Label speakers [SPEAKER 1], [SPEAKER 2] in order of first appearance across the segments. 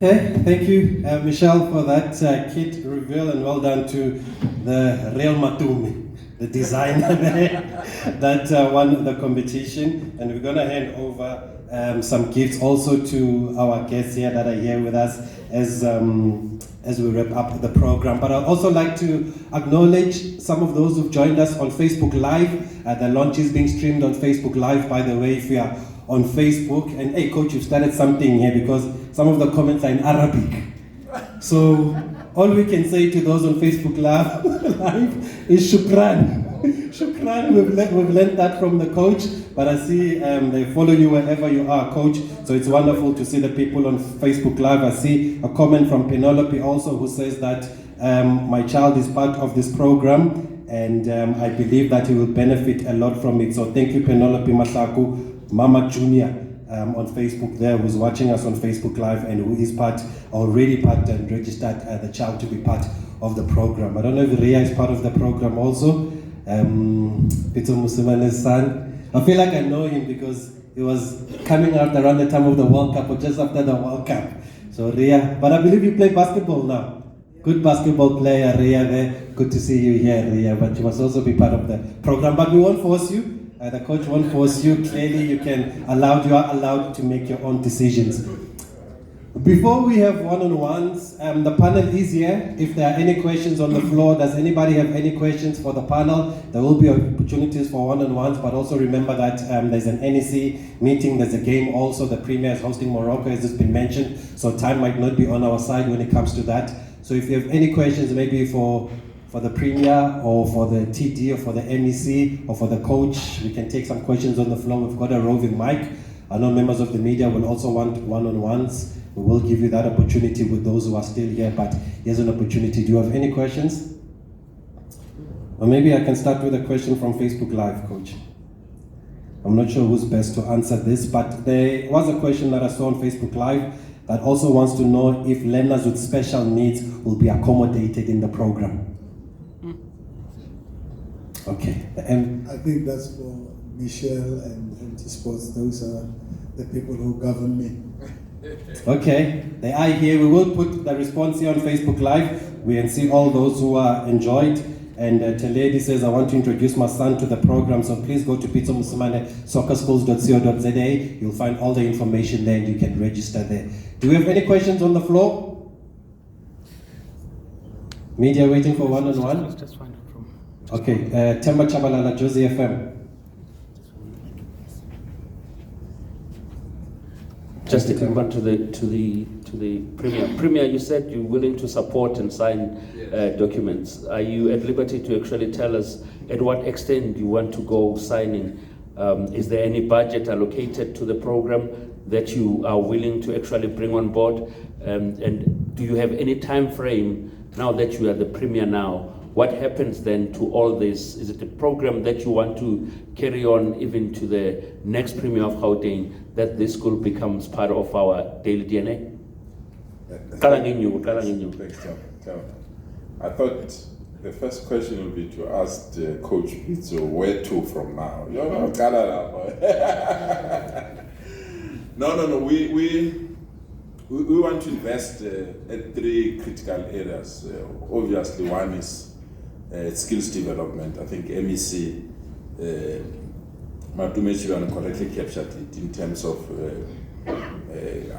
[SPEAKER 1] Okay, thank you, Michelle, for that kit reveal, and well done to the real Matumi, the designer there that won the competition. And we're going to hand over some gifts also to our guests here that are here with us as we wrap up the program. But I'd also like to acknowledge some of those who've joined us on Facebook Live. The launch is being streamed on Facebook Live, by the way, if you are on Facebook. And hey, coach, you've started something here because some of the comments are in Arabic. So all we can say to those on Facebook Live is shukran. Shukran, we've learned that from the coach, but I see they follow you wherever you are, coach. So it's wonderful to see the people on Facebook Live. I see a comment from Penelope also who says that my child is part of this program, and I believe that he will benefit a lot from it. So thank you, Penelope Masaku, Mama Junior, on Facebook there, who's watching us on Facebook Live and who is already part and registered the child to be part of the program. I don't know if Ria is part of the program also. Pitso Mosimane's son. I feel like I know him because he was coming out around the time of the World Cup or just after the World Cup. So Ria, but I believe you play basketball now. Good basketball player, Ria there. Good to see you here, Ria, but you must also be part of the program. But we won't force you. The coach won't force you. Clearly, you are allowed to make your own decisions. Before we have one-on-ones, the panel is here. If there are any questions on the floor, does anybody have any questions for the panel? There will be opportunities for one-on-ones, but also remember that there's an NEC meeting, there's a game also. The Premier is hosting Morocco, as has been mentioned, so time might not be on our side when it comes to that. So if you have any questions, maybe for the Premier or for the TD or for the MEC or for the coach, we can take some questions on the floor. We've got a roving mic. I know members of the media will also want one-on-ones. We will give you that opportunity with those who are still here, but here's an opportunity. Do you have any questions? Or maybe I can start with a question from Facebook Live, Coach. I'm not sure who's best to answer this, but there was a question that I saw on Facebook Live that also wants to know if learners with special needs will be accommodated in the program. Okay.
[SPEAKER 2] I think that's for Michelle and T-Sports. Those are the people who govern me.
[SPEAKER 1] Okay, they are here. We will put the response here on Facebook Live. We can see all those who are enjoyed. And Teledi says, I want to introduce my son to the program, so please go to Pitso Mosimane soccerschools.co.za. You'll find all the information there and you can register there. Do we have any questions on the floor? Media waiting for one-on-one?
[SPEAKER 3] Just find it from.
[SPEAKER 1] Okay, Temba Chabalala, Josie FM.
[SPEAKER 3] Just to come back to the Premier. Premier, you said you're willing to support and sign documents. Are you at liberty to actually tell us at what extent you want to go signing? Is there any budget allocated to the program that you are willing to actually bring on board? And do you have any time frame now that you are the Premier now? What happens then to all this? Is it a program that you want to carry on even to the next Premier of Gauteng, that this school becomes part of our daily DNA?
[SPEAKER 4] Thanks, Tom. I thought the first question would be to ask Coach Pitso, where to from now? No. We want to invest at three critical areas. Obviously, one is skills development. I think MEC, Matumechiran correctly captured it in terms of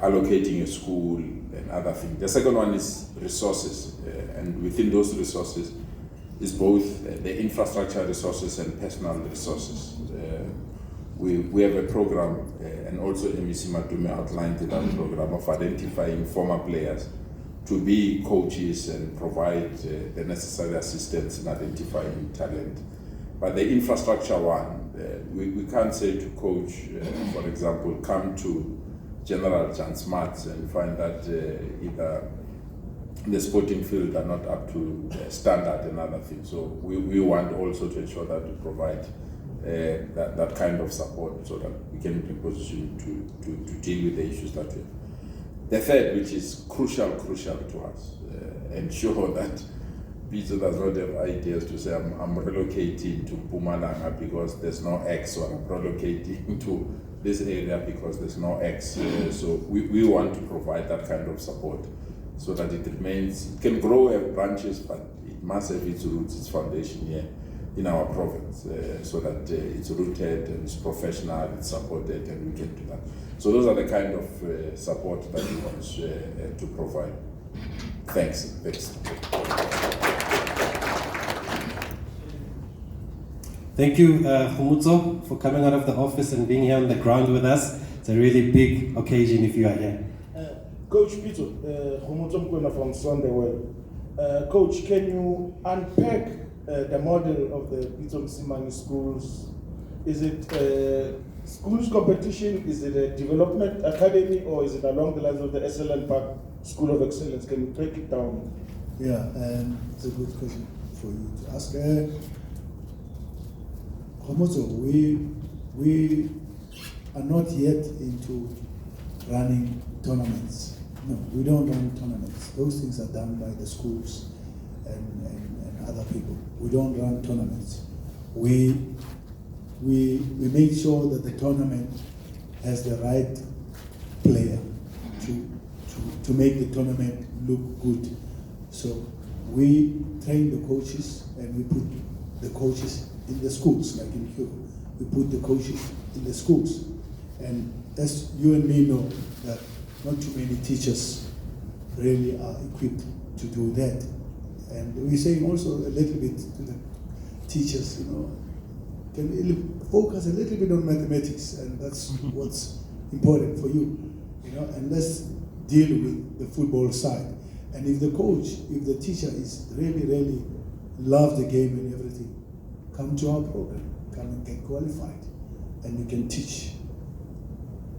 [SPEAKER 4] allocating a school and other things. The second one is resources, and within those resources is both the infrastructure resources and personal resources. We have a program, and also MEC Matume outlined that program of identifying former players to be coaches and provide the necessary assistance in identifying talent. But the infrastructure one, we can't say to coach, for example, come to General Jan Smarts and find that either the sporting field are not up to standard and other things. So we want also to ensure that we provide that kind of support so that we can be in position to deal with the issues that we have. The third, which is crucial to us, ensure that Pitso does not have ideas to say, I'm relocating to Mpumalanga because there's no X, or I'm relocating to this area because there's no X. So we want to provide that kind of support so that it remains, it can grow branches, but it must have its roots, its foundation here in our province, so that it's rooted and it's professional, it's supported, and we can do that. So those are the kind of support that we want to provide. Thanks.
[SPEAKER 1] Thank you, Khomotso, for coming out of the office and being here on the ground with us. It's a really big occasion if you are here.
[SPEAKER 5] Coach Pitso, Khomotso Mkwena from Sunday World. Coach, can you unpack the model of the Pitso Mosimane schools? Is it schools competition? Is it a development academy, or is it along the lines of the SLN Park School of Excellence? Can you break it down?
[SPEAKER 2] Yeah, it's a good question for you to ask. Khomotso, we are not yet into running tournaments. No, we don't run tournaments. Those things are done by the schools and other people. We don't run tournaments. We make sure that the tournament has the right player to make the tournament look good. So we train the coaches and we put the coaches in the schools, like in Cuba. We put the coaches in the schools. And as you and me know, that not too many teachers really are equipped to do that. And we're saying also a little bit to the teachers, can you focus a little bit on mathematics, and that's what's important for you, and let's deal with the football side. And if the coach, if the teacher is really love the game and everything, come to our program, come and get qualified, and you can teach.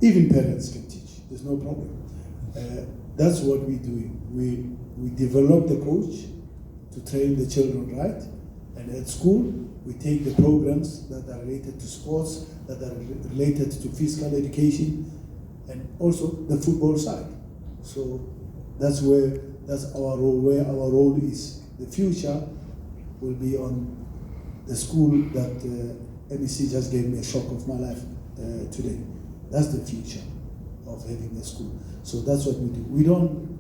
[SPEAKER 2] Even parents can teach, there's no problem. That's what we're doing. We develop the coach to train the children right, and at school, we take the programs that are related to sports, that are related to physical education, and also the football side. So that's our role, where our role is. The future will be on the school that MEC just gave me a shock of my life today. That's the future of having a school. So that's what we do. We don't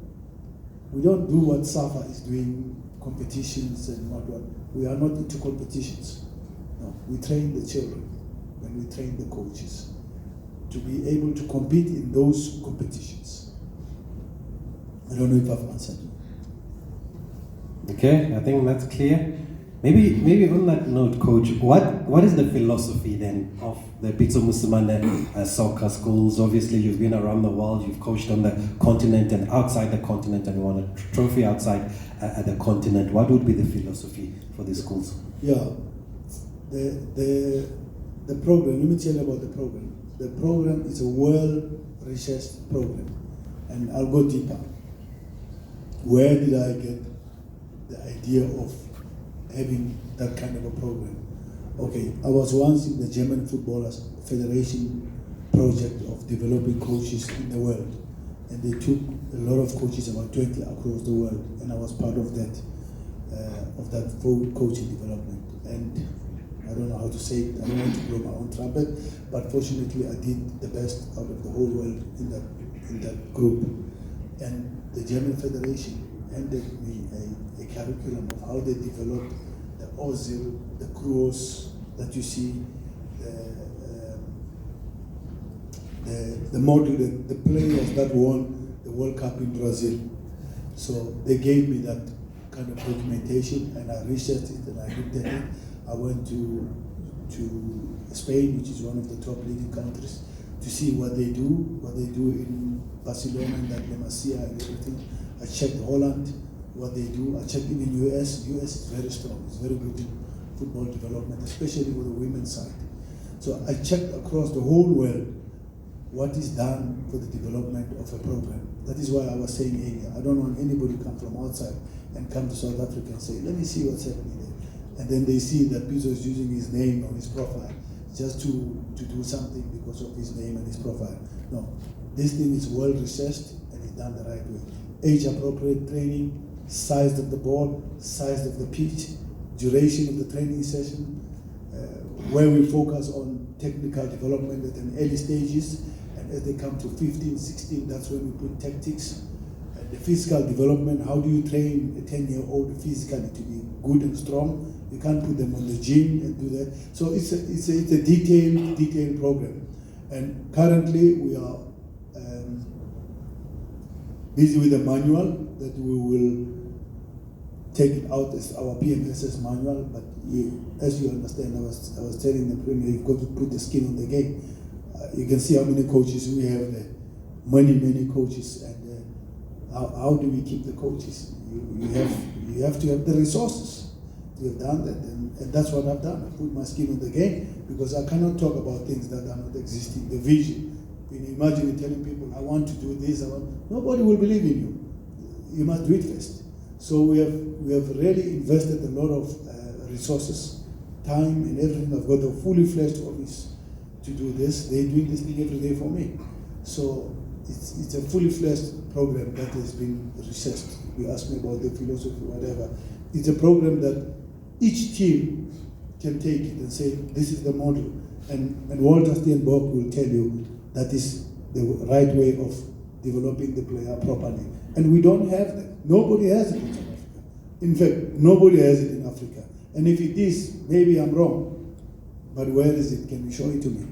[SPEAKER 2] do what SAFA is doing, competitions and what. We are not into competitions. No, we train the children and we train the coaches to be able to compete in those competitions. I don't know if I've answered you.
[SPEAKER 1] Okay, I think that's clear. Maybe on that note, Coach, what is the philosophy then of the Pitso Mosimane soccer schools? Obviously, you've been around the world, you've coached on the continent and outside the continent, and you won a trophy outside the continent. What would be the philosophy for the schools?
[SPEAKER 2] Yeah, the program, let me tell you about the program. The program is a well-researched program, and I'll go deeper. Where did I get the idea of having that kind of a program? Okay, I was once in the German Footballers Federation project of developing coaches in the world, and they took a lot of coaches, about 20 across the world, and I was part of that coaching development. And I don't know how to say it, I don't want to blow my own trumpet, but fortunately I did the best out of the whole world in that group. And the German Federation handed me a curriculum of how they developed the Ozil, the Kroos that you see, the model, the players that won the World Cup in Brazil. So they gave me that kind of documentation, and I researched it and I looked at it. I went to Spain, which is one of the top leading countries, to see what they do in Barcelona and that La Masia and everything. I checked Holland, what they do. I checked even US. US is very strong. It's very good in football development, especially with the women's side. So I checked across the whole world what is done for the development of a program. That is why I was saying earlier, I don't want anybody to come from outside and come to South Africa and say, let me see what's happening there. And then they see that Pitso is using his name or his profile just to do something because of his name and his profile. No, this thing is well researched and it's done the right way. Age appropriate training, size of the ball, size of the pitch, duration of the training session, where we focus on technical development at an early stages, and as they come to 15, 16, that's when we put tactics. And the physical development, how do you train a 10-year-old physically to be good and strong? You can't put them on the gym and do that. So it's a detailed program. And currently we are busy with a manual that we will take it out as our PMSS manual, but as you understand, I was telling the Premier, you've got to put the skin on the game. You can see how many coaches we have there, many coaches, and how do we keep the coaches? You have to have the resources to have done that, and that's what I've done. I put my skin on the game because I cannot talk about things that are not existing. The vision. When you imagine telling people, I want to do this, nobody will believe in you. You must do it first. So we have really invested a lot of resources, time, and everything. I've got a fully fledged office to do this. They're doing this thing every day for me. So it's a fully fledged program that has been researched. You ask me about the philosophy, whatever. It's a program that each team can take it and say, this is the model. And Walter Steenbok will tell you that is the right way of developing the player properly. And we don't have that. Nobody has it in South Africa. In fact, nobody has it in Africa. And if it is, maybe I'm wrong. But where is it? Can you show it to me?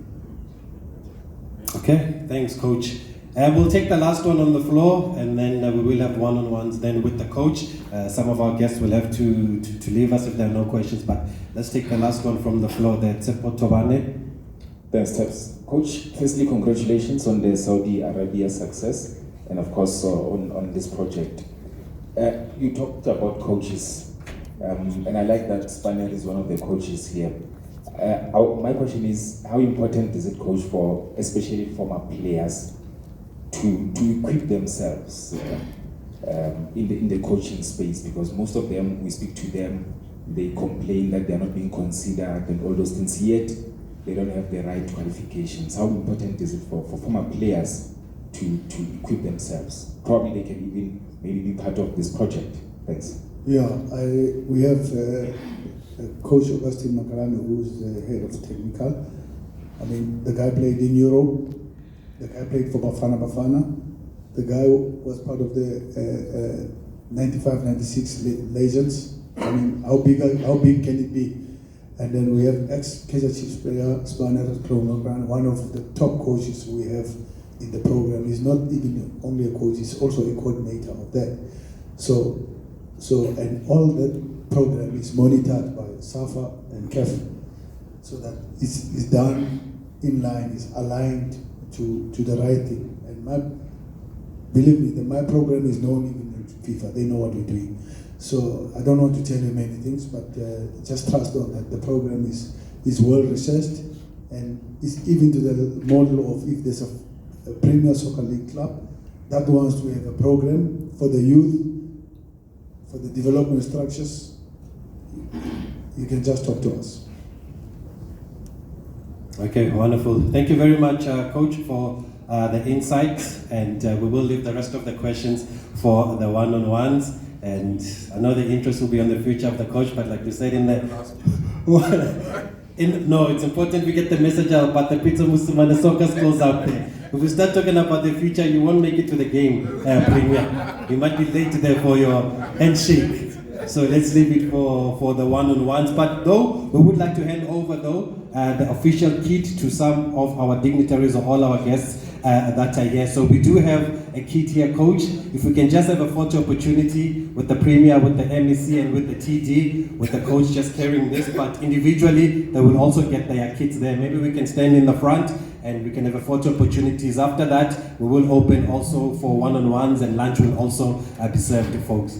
[SPEAKER 1] Okay, thanks, Coach. We'll take the last one on the floor, and then we will have one-on-ones then with the coach. Some of our guests will have to leave us if there are no questions, but let's take the last one from the floor there. Tsepo Tobane.
[SPEAKER 6] Thanks, Taps. Coach, firstly, congratulations on the Saudi Arabia success and, of course, on this project. You talked about coaches, and I like that Spanier is one of the coaches here. My question is, how important is it, Coach, for especially former players to equip themselves in the coaching space? Because most of them, we speak to them, they complain that they're not being considered and all those things, yet they don't have the right qualifications. How important is it for former players to equip themselves? Probably they can even maybe be part of this project. Thanks.
[SPEAKER 2] Yeah, we have Coach Augustine Makarane, who's the head of technical. I mean, the guy played in Europe. The guy played for Bafana. The guy was part of the 95-96 Legends. I mean, how big can it be? And then we have ex-Kaizer Chiefs player, Spanner Program, one of the top coaches we have in the program. He's not even only a coach, he's also a coordinator of that. So and all that program is monitored by SAFA and CAF, so that it's done in line, is aligned to the right thing. And believe me, my program is known even in FIFA. They know what we're doing. So I don't want to tell you many things, but just trust on that. The program is well researched, and it's even to the model of if there's a Premier Soccer League club that wants to have a program for the youth, for the development structures, you can just talk to us.
[SPEAKER 1] Okay, wonderful. Thank you very much, Coach, for the insights, and we will leave the rest of the questions for the one-on-ones. And I know the interest will be on the future of the coach, but like you said no, it's important we get the message out about the Pitso Mosimane soccer schools out there. If we start talking about the future, you won't make it to the game, Premier. You might be late there for your handshake. So let's leave it for the one-on-ones. But though, we would like to hand over the official kit to some of our dignitaries or all our guests that are here. So we do have a kit here, Coach. If we can just have a photo opportunity with the Premier, with the MEC, and with the TD, with the coach just carrying this, but individually, they will also get their kits there. Maybe we can stand in the front and we can have a photo opportunities. After that, we will open also for one-on-ones, and lunch will also be served to folks.